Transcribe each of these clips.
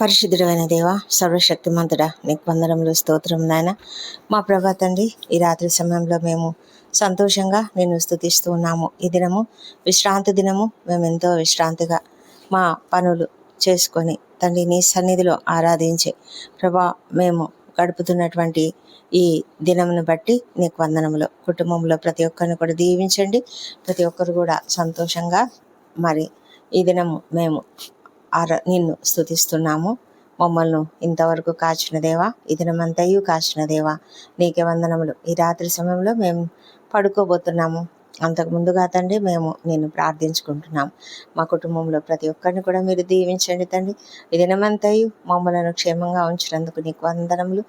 పరిశుద్ధుడైన దేవ, సర్వశక్తిమంతుడా, నీకు వందనములు, స్తోత్రం నాయన. మా ప్రభా తండ్రి, ఈ రాత్రి సమయంలో మేము సంతోషంగా నిన్ను స్తుతిస్తూ ఉన్నాము. ఈ దినము విశ్రాంతి దినము. మేము ఎంతో విశ్రాంతిగా మా పనులు చేసుకొని తండ్రి నీ సన్నిధిలో ఆరాధించే ప్రభా మేము గడుపుతున్నటువంటి ఈ దినమును బట్టి నీకు వందనములు. కుటుంబంలో ప్రతి ఒక్కరిని కూడా దీవించండి. ప్రతి ఒక్కరు కూడా సంతోషంగా మరి ఈ దినము మేము నిన్ను స్తుతిస్తున్నాము. మమ్మల్ని ఇంతవరకు కాచిన దేవా, ఈ దినమంతయు కాచిన దేవా, నీకే వందనములు. ఈ రాత్రి సమయంలో మేము పడుకోబోతున్నాము. అంతకు ముందుగా తండ్రి మేము నిన్ను ప్రార్థించుకుంటున్నాము. మా కుటుంబంలో ప్రతి ఒక్కరిని కూడా మీరు దీవించండి తండ్రి. ఈ దినమంతయు మమ్మలను క్షేమంగా ఉంచినందుకు నీకు వందనములు.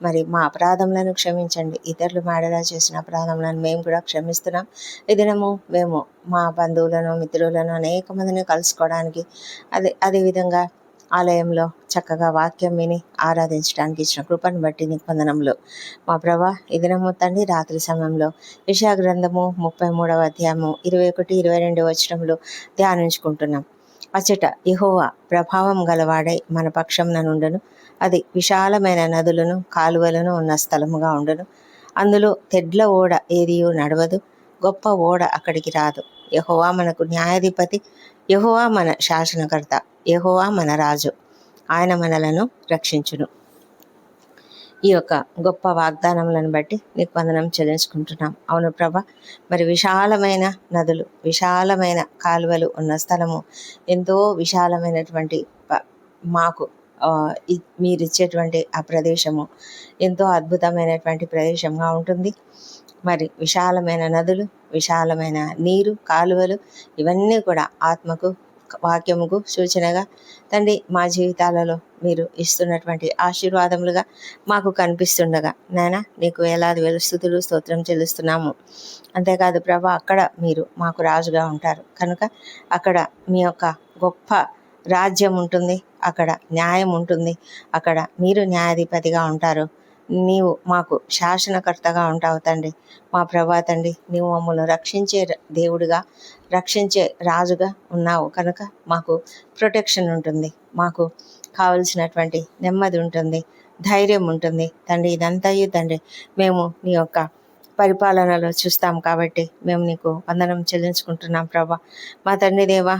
మరి మా అపరాధములను క్షమించండి. ఇతరులు మాడలా చేసిన అపరాధములను మేము కూడా క్షమిస్తున్నాం. ఈ దినము మేము మా బంధువులను, మిత్రులను అనేక మందిని కలుసుకోవడానికి అదేవిధంగా ఆలయంలో చక్కగా వాక్యం విని ఆరాధించడానికి ఇచ్చిన కృపను బట్టి నీకు వందనములు. మా ప్రభా, ఈ దినము తండ్రి రాత్రి సమయంలో యెషయా గ్రంథము 33వ అధ్యాయము 21, 22 వచనములు ధ్యానించుకుంటున్నాం. అచ్చట యెహోవా ప్రభావం గలవాడై మన పక్షంన నుండును. అది విశాలమైన నదులను కాలువలను ఉన్న స్థలముగా ఉండును. అందులో తెడ్ల ఓడ ఏదియూ నడవదు, గొప్ప ఓడ అక్కడికి రాదు. యెహోవా మనకు న్యాయాధిపతి, యెహోవా మన శాసనకర్త, యెహోవా మన రాజు, ఆయన మనలను రక్షించును. ఈ యొక్క గొప్ప వాగ్దానములను బట్టి నీకు వందనం చెల్లించుకుంటున్నాం. అవును ప్రభా, మరి విశాలమైన నదులు, విశాలమైన కాలువలు ఉన్న స్థలము, ఎంతో విశాలమైనటువంటి మాకు మీరిచ్చేటువంటి ఆ ప్రదేశము ఎంతో అద్భుతమైనటువంటి ప్రదేశంగా ఉంటుంది. మరి విశాలమైన నదులు, విశాలమైన నీరు, కాలువలు, ఇవన్నీ కూడా ఆత్మకు, వాక్యముకు సూచనగా తండ్రి మా జీవితాలలో మీరు ఇస్తున్నటువంటి ఆశీర్వాదములుగా మాకు కనిపిస్తుండగా నాయన నీకు వేలాది వేల స్తుతులు, స్తోత్రం చెల్లిస్తున్నాము. అంతేకాదు ప్రభా, అక్కడ మీరు మాకు రాజుగా ఉంటారు కనుక అక్కడ మీ యొక్క గొప్ప రాజ్యం ఉంటుంది, అక్కడ న్యాయం ఉంటుంది, అక్కడ మీరు న్యాయాధిపతిగా ఉంటారు. నీవు మాకు శాసనకర్తగా ఉంటావు తండ్రి. మా ప్రభా తండ్రి, నీవు మమ్మల్ని రక్షించే దేవుడిగా, రక్షించే రాజుగా ఉన్నావు కనుక మాకు ప్రొటెక్షన్ ఉంటుంది, మాకు కావలసినటువంటి నెమ్మది ఉంటుంది, ధైర్యం ఉంటుంది తండ్రి. ఇదంతయు తండ్రి మేము నీ యొక్క పరిపాలనలో చూస్తాం కాబట్టి మేము నీకు వందనం చెల్లించుకుంటున్నాం ప్రభా. మా తండ్రి దేవా,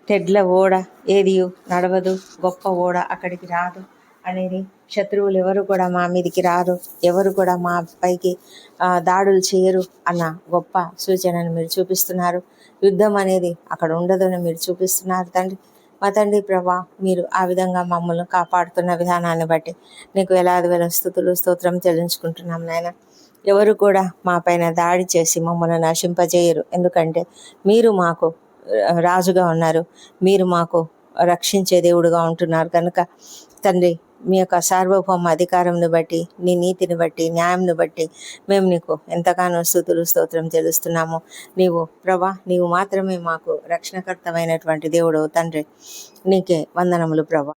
తెడ్ల ఓడ ఏదియు నడవదు, గొప్ప ఓడ అక్కడికి రాదు అనేది, శత్రువులు ఎవరు కూడా మా మీదికి రారు, ఎవరు కూడా మా పైకి దాడులు చేయరు అన్న గొప్ప సూచనను మీరు చూపిస్తున్నారు. యుద్ధం అనేది అక్కడ ఉండదని మీరు చూపిస్తున్నారు తండ్రి. మా తండ్రి ప్రభా, మీరు ఆ విధంగా మమ్మల్ని కాపాడుతున్న విధానాన్ని బట్టి నీకు వేలాది వేల స్తుతులు, స్తోత్రం చెల్లించుకుంటున్నాం నాయన. ఎవరు కూడా మా పైన దాడి చేసి మమ్మల్ని నశింపజేయరు, ఎందుకంటే మీరు మాకు రాజుగా ఉన్నారు, మీరు మాకు రక్షించే దేవుడుగా ఉంటున్నారు కనుక తండ్రి మీ యొక్క సార్వభౌమ అధికారంను బట్టి, నీ నీతిని బట్టి, న్యాయంను బట్టి మేము నీకు ఎంతగానో స్తుతులు, స్తోత్రం చెల్లిస్తున్నాము. నీవు ప్రభా, నీవు మాత్రమే మాకు రక్షణకర్తమైనటువంటి దేవుడు తండ్రి. నీకే వందనములు ప్రభా.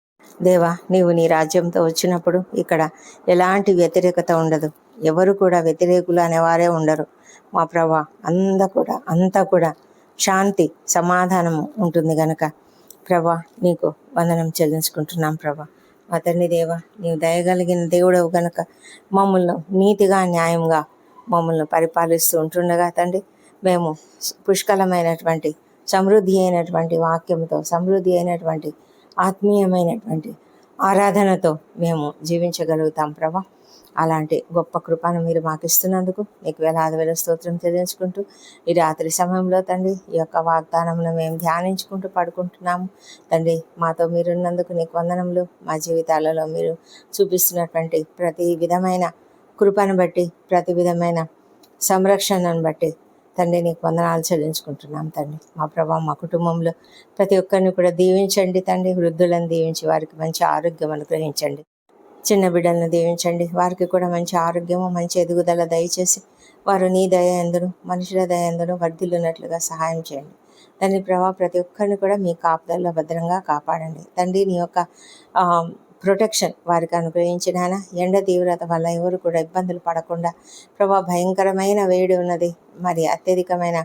దేవా, నీవు నీ రాజ్యంతో వచ్చినప్పుడు ఇక్కడ ఎలాంటి వ్యతిరేకత ఉండదు, ఎవరు కూడా వ్యతిరేకులు అనేవారే ఉండరు మా ప్రభా. అంతా కూడా శాంతి, సమాధానము ఉంటుంది గనక ప్రభా నీకు వందనం చెల్లించుకుంటున్నాం ప్రభా. మా తండ్రి దేవ, నీవు దయగలిగిన దేవుడవు గనక మమ్మల్ని నీతిగా, న్యాయంగా మమ్మల్ని పరిపాలిస్తూ ఉంటుండగా తండ్రి మేము పుష్కలమైనటువంటి, సమృద్ధి అయినటువంటి వాక్యంతో, సమృద్ధి అయినటువంటి ఆత్మీయమైనటువంటి ఆరాధనతో మేము జీవించగలుగుతాం ప్రభా. అలాంటి గొప్ప కృపను మీరు మాకు ఇస్తున్నందుకు నీకు వేలాది వేల స్తోత్రం చెల్లించుకుంటూ ఈ రాత్రి సమయంలో తండ్రి ఈ యొక్క వాగ్దానమును మేము ధ్యానించుకుంటూ పడుకుంటున్నాము తండ్రి. మాతో మీరున్నందుకు నీకు వందనములు. మా జీవితాలలో మీరు చూపిస్తున్నటువంటి ప్రతి విధమైన కృపను బట్టి, ప్రతి విధమైన సంరక్షణను బట్టి తండ్రి నీకు వందనాలు చెల్లించుకుంటున్నాం తండ్రి. మా ప్రభా, మా కుటుంబంలో ప్రతి ఒక్కరిని కూడా దీవించండి తండ్రి. వృద్ధులను దీవించి వారికి మంచి ఆరోగ్యం అనుగ్రహించండి. చిన్న బిడ్డలను దీవించండి, వారికి కూడా మంచి ఆరోగ్యము, మంచి ఎదుగుదల దయచేసి వారు నీ దయ యందును, మనుషుల దయ యందును వర్ధిల్లున్నట్లుగా సహాయం చేయండి తండ్రి. ప్రభా, ప్రతి ఒక్కరిని కూడా మీ కాపుదల్లో భద్రంగా కాపాడండి తండ్రి. నీ యొక్క ప్రొటెక్షన్ వారికి అనుగ్రహించిన ఎండ తీవ్రత వల్ల ఎవరు కూడా ఇబ్బందులు పడకుండా ప్రభా, భయంకరమైన వేడి ఉన్నది, మరి అత్యధికమైన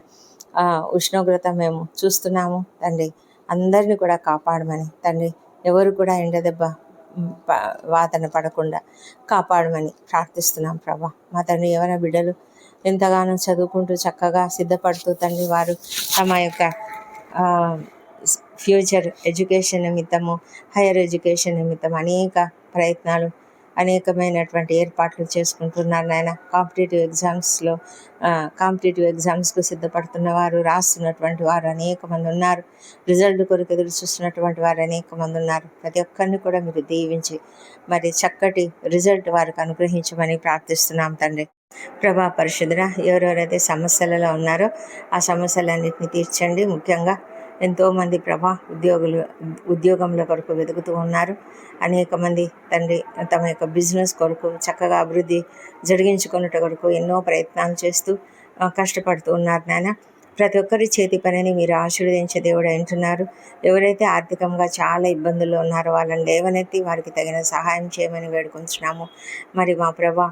ఉష్ణోగ్రత మేము చూస్తున్నాము తండ్రి. అందరినీ కూడా కాపాడమని తండ్రి. ఎవరు కూడా ఎండ దెబ్బ వాదన పడకుండా కాపాడమని ప్రార్థిస్తున్నాం ప్రభా. మా తండ్రి ఎవరైనా బిడ్డలు ఎంతగానో చదువుకుంటూ చక్కగా సిద్ధపడుతూ తండ్రి వారు తమ యొక్క ఫ్యూచర్ ఎడ్యుకేషన్ నిమిత్తము, హైయర్ ఎడ్యుకేషన్ నిమిత్తం అనేక ప్రయత్నాలు, అనేకమైనటువంటి ఏర్పాట్లు చేసుకుంటున్నారు నాయన. కాంపిటేటివ్ ఎగ్జామ్స్కు సిద్ధపడుతున్న వారు, రాస్తున్నటువంటి వారు అనేక మంది ఉన్నారు. రిజల్ట్ కొరకు ఎదురు చూస్తున్నటువంటి వారు అనేక మంది ఉన్నారు. ప్రతి ఒక్కరిని కూడా మీరు దీవించి మరి చక్కటి రిజల్ట్ వారికి అనుగ్రహించమని ప్రార్థిస్తున్నాం తండ్రి. ప్రభా పరిశుద్ధుడ, ఎవరెవరైతే సమస్యలలో ఉన్నారో ఆ సమస్యలన్నింటినీ తీర్చండి. ముఖ్యంగా ఎంతోమంది ప్రభా ఉద్యోగంలో కొరకు వెతుకుతూ ఉన్నారు. అనేక మంది తండ్రి తమ యొక్క బిజినెస్ కొరకు చక్కగా అభివృద్ధి జరిగించుకున్నట్టు కొరకు ఎన్నో ప్రయత్నాలు చేస్తూ కష్టపడుతూ ఉన్నారు నాయన. ప్రతి ఒక్కరి చేతి పనిని మీరు ఆశీర్వదించే దేవుడు అంటున్నారు. ఎవరైతే ఆర్థికంగా చాలా ఇబ్బందుల్లో ఉన్నారో వాళ్ళని లేవనెత్తి వారికి తగిన సహాయం చేయమని వేడుకుంటున్నాము. మరి మా ప్రభా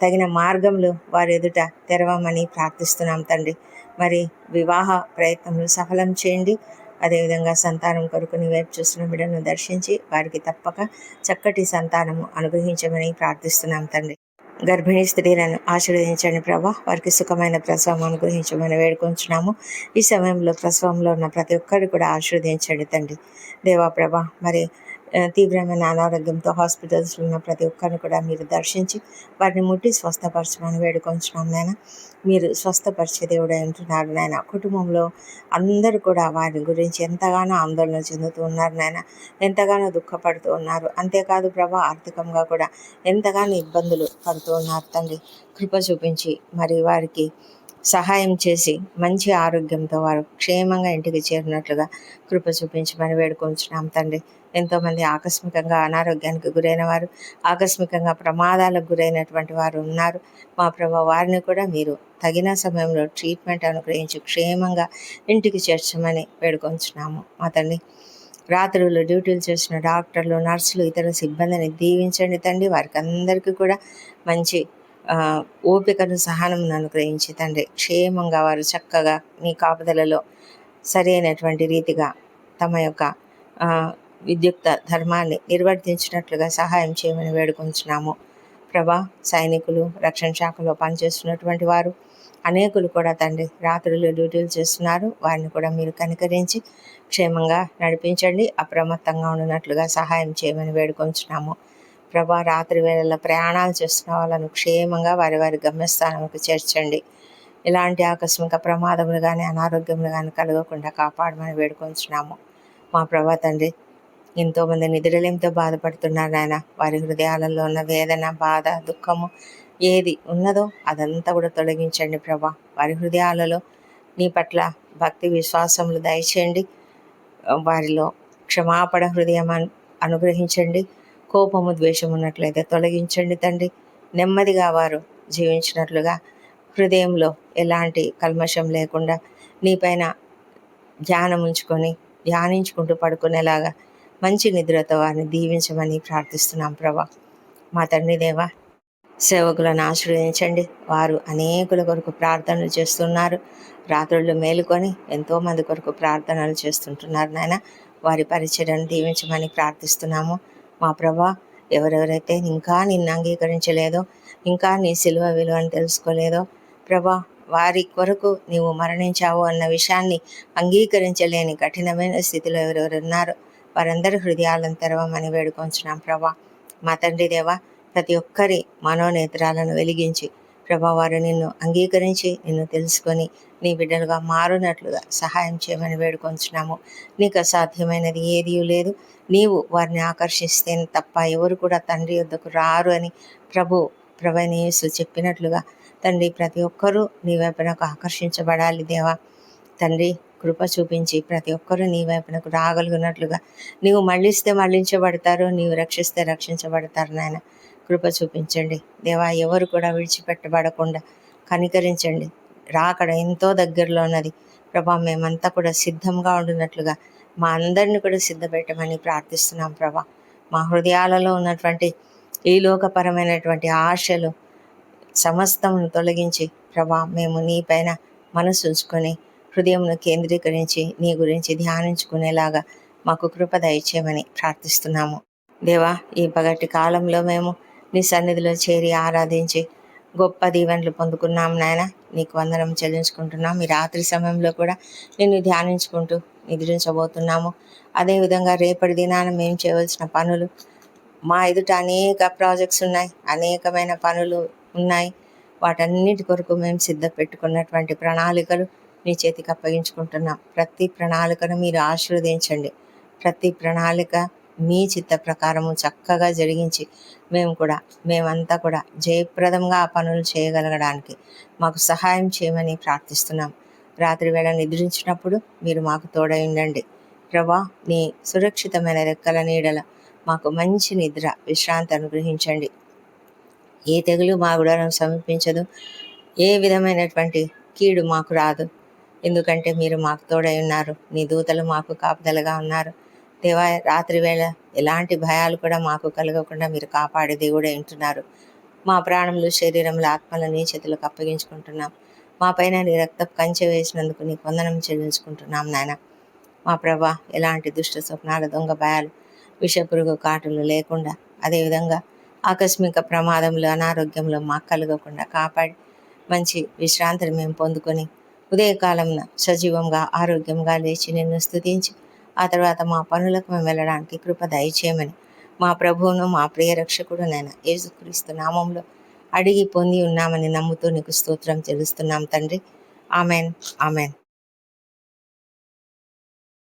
తగిన మార్గంలో వారి ఎదుట తెరవమని ప్రార్థిస్తున్నాం తండ్రి. మరి వివాహ ప్రయత్నములు సఫలం చేయండి. అదేవిధంగా సంతానం కొరకు నీ వైపు చూస్తున్న బిడ్డలను దర్శించి వారికి తప్పక చక్కటి సంతానము అనుగ్రహించమని ప్రార్థిస్తున్నాం తండ్రి. గర్భిణీ స్త్రీలను ఆశీర్వదించండి ప్రభా. వారికి సుఖమైన ప్రసవం అనుగ్రహించమని వేడుకొంచున్నాము. ఈ సమయంలో ప్రసవంలో ఉన్న ప్రతి ఒక్కరు కూడా ఆశీర్వదించండి తండ్రి. దేవా ప్రభా, మరి తీవ్రమైన అనారోగ్యంతో హాస్పిటల్స్లో ఉన్న ప్రతి ఒక్కరిని కూడా మీరు దర్శించి వారిని ముట్టి స్వస్థపరచమని వేడుకొంచున్నాం నాయన. మీరు స్వస్థపరిచే దేవుడు అంటున్నారు నాయన. కుటుంబంలో అందరూ కూడా వారి గురించి ఎంతగానో ఆందోళన చెందుతూ ఉన్నారు నాయన, ఎంతగానో దుఃఖపడుతూ ఉన్నారు. అంతేకాదు ప్రభా, ఆర్థికంగా కూడా ఎంతగానో ఇబ్బందులు పడుతూ ఉన్నారు తండ్రి. కృప చూపించి మరి వారికి సహాయం చేసి మంచి ఆరోగ్యంతో వారు క్షేమంగా ఇంటికి చేరినట్లుగా కృప చూపించమని వేడుకొంచున్నాం తండ్రి. ఎంతోమంది ఆకస్మికంగా అనారోగ్యానికి గురైన వారు, ఆకస్మికంగా ప్రమాదాలకు గురైనటువంటి వారు ఉన్నారు. మా ప్రభా, వారిని కూడా మీరు తగిన సమయంలో ట్రీట్మెంట్ అనుగ్రహించి క్షేమంగా ఇంటికి చేర్చమని వేడుకొంచున్నాము మా తండ్రి. రాత్రులు డ్యూటీలు చేసిన డాక్టర్లు, నర్సులు, ఇతర సిబ్బందిని దీవించండి తండ్రి. వారికి అందరికీ కూడా మంచి ఓపికను, సహనమును అనుగ్రహించి తండ్రి క్షేమంగా వారు చక్కగా నీ కాపుదలలో సరి అయినటువంటి రీతిగా తమ యొక్క విద్యుక్త ధర్మాన్ని నిర్వర్తించినట్లుగా సహాయం చేయమని వేడుకొంచున్నాము ప్రభా. సైనికులు, రక్షణ శాఖలో పనిచేస్తున్నటువంటి వారు అనేకులు కూడా తండ్రి రాత్రులు డ్యూటీలు చేస్తున్నారు. వారిని కూడా మీరు కనికరించి క్షేమంగా నడిపించండి. అప్రమత్తంగా ఉన్నట్లుగా సహాయం చేయమని వేడుకొంచున్నాము ప్రభా. రాత్రి వేళల్లో ప్రయాణాలు చేస్తున్న వాళ్ళను క్షేమంగా వారి వారి గమ్యస్థానంకు చేర్చండి. ఇలాంటి ఆకస్మిక ప్రమాదములు కానీ అనారోగ్యములు కానీ కలగకుండా కాపాడమని వేడుకొంచున్నాము మా ప్రభా తండ్రి. ఎంతోమంది నిద్రలేమితో బాధపడుతున్నారు నాయన. వారి హృదయాలలో ఉన్న వేదన, బాధ, దుఃఖము ఏది ఉన్నదో అదంతా కూడా తొలగించండి ప్రభా. వారి హృదయాలలో నీ పట్ల భక్తి విశ్వాసములు దయచేయండి. వారిలో క్షమాపణ హృదయం అనుగ్రహించండి. కోపము, ద్వేషం ఉన్నట్లయితే తొలగించండి తండ్రి. నెమ్మదిగా వారు జీవించినట్లుగా హృదయంలో ఎలాంటి కల్మషం లేకుండా నీపైన ధ్యానం ఉంచుకొని ధ్యానించుకుంటూ పడుకునేలాగా మంచి నిద్రతో వారిని దీవించమని ప్రార్థిస్తున్నాం ప్రభా. మా తండ్రి దేవా, సేవకులను ఆశీర్వదించండి. వారు అనేకుల కొరకు ప్రార్థనలు చేస్తున్నారు. రాత్రుళ్ళు మేలుకొని ఎంతోమంది కొరకు ప్రార్థనలు చేస్తుంటున్నారు నాయన. వారి పరిచర్యను దీవించమని ప్రార్థిస్తున్నాము మా ప్రభా. ఎవరెవరైతే ఇంకా నిన్ను అంగీకరించలేదో, ఇంకా నీ సిలువ విలువను తెలుసుకోలేదో ప్రభా, వారి కొరకు నీవు మరణించావు అన్న విషయాన్ని అంగీకరించలేని కఠినమైన స్థితిలో ఎవరెవరు ఉన్నారో వారందరి హృదయాలను తెరవమని వేడుకొంచున్నాం ప్రభా. మా తండ్రి దేవా, ప్రతి ఒక్కరి మనోనేత్రాలను వెలిగించి ప్రభా, వారు నిన్ను అంగీకరించి నిన్ను తెలుసుకొని నీ బిడ్డలుగా మారునట్లుగా సహాయం చేయమని వేడుకొంచున్నాము. నీకు అసాధ్యమైనది ఏదీ లేదు. నీవు వారిని ఆకర్షిస్తే తప్ప ఎవరు కూడా తండ్రి యొద్దకు రారు అని ప్రభువైన యేసు చెప్పినట్లుగా తండ్రి ప్రతి ఒక్కరూ నీ వైపునకు ఆకర్షించబడాలి దేవా. తండ్రి కృప చూపించి ప్రతి ఒక్కరూ నీ వైపునకు రాగలిగినట్లుగా, నీవు మళ్ళిస్తే మళ్ళించబడతారు, నీవు రక్షిస్తే రక్షించబడతారు నాయన. కృప చూపించండి దేవా. ఎవరు కూడా విడిచిపెట్టబడకుండా కనికరించండి. రాకడ ఎంతో దగ్గరలో ఉన్నది ప్రభా. మేమంతా కూడా సిద్ధంగా ఉండినట్లుగా మా అందరిని కూడా సిద్ధపెట్టమని ప్రార్థిస్తున్నాం ప్రభా. మా హృదయాలలో ఉన్నటువంటి ఈ లోకపరమైనటువంటి ఆశలు సమస్తమును తొలగించి ప్రభా, మేము నీపైన మనసు ఉంచుకొని హృదయంను కేంద్రీకరించి నీ గురించి ధ్యానించుకునేలాగా మాకు కృప దయచేయమని ప్రార్థిస్తున్నాము దేవా, ఈ పగటి కాలంలో మేము నీ సన్నిధిలో చేరి ఆరాధించి గొప్ప దీవెనలు పొందుకున్నాం నాయన. నీకు వందనం చెల్లించుకుంటున్నాం. ఈ రాత్రి సమయంలో కూడా నిన్ను ధ్యానించుకుంటూ నిద్రించబోతున్నాము. అదేవిధంగా రేపటి దినాన మేము చేయవలసిన పనులు, మా ఎదుట అనేక ప్రాజెక్ట్స్ ఉన్నాయి, అనేకమైన పనులు ఉన్నాయి. వాటన్నిటి కొరకు మేము సిద్ధపెట్టుకున్నటువంటి ప్రణాళికలు నీ చేతికి అప్పగించుకుంటున్నాం. ప్రతి ప్రణాళికను మీరు ఆశీర్వదించండి. ప్రతి ప్రణాళిక మీ చిత్త ప్రకారము చక్కగా జరిగించి మేమంతా కూడా జయప్రదంగా ఆ పనులు చేయగలగడానికి మాకు సహాయం చేయమని ప్రార్థిస్తున్నాం. రాత్రి వేళ నిద్రించినప్పుడు మీరు మాకు తోడై ఉండండి ప్రభా. నీ సురక్షితమైన రెక్కల నీడల మాకు మంచి నిద్ర, విశ్రాంతి అనుగ్రహించండి. ఏ తెగులు మా గుడారం సమీపించదు, ఏ విధమైనటువంటి కీడు మాకు రాదు. ఎందుకంటే మీరు మాకు తోడై ఉన్నారు. నీ దూతలు మాకు కాపుదలగా ఉన్నారు. దేవా, రాత్రి వేళ ఎలాంటి భయాలు కూడా మాకు కలగకుండా మీరు కాపాడే దేవుడై ఉంటున్నారు. మా ప్రాణములు, శరీరములు, ఆత్మలు నీ చేతులకు అప్పగించుకుంటున్నాం. మా పైన నీ రక్త కంచె వేసినందుకు నీకు వందనం చెల్లించుకుంటున్నాం నాయన. మా ప్రభా, ఎలాంటి దుష్ట స్వప్నాలు, దొంగ భయాలు, విషపురుగు కాటులు లేకుండా, అదేవిధంగా ఆకస్మిక ప్రమాదములు, అనారోగ్యంలో మాకు కలగకుండా కాపాడి మంచి విశ్రాంతిని మేము పొందుకొని ఉదయకాలంన సజీవంగా, ఆరోగ్యంగా లేచి నిన్ను స్తుతించి ఆ తర్వాత మా పనులకు మేము వెళ్ళడానికి కృప దయచేయమని మా ప్రభువును, మా ప్రియ రక్షకుడు నైనా యేసుక్రీస్తు నామంలో అడిగి పొంది ఉన్నామని నమ్ముతూ నీకు స్తోత్రం చెల్లిస్తున్నాం తండ్రి. Amen, amen.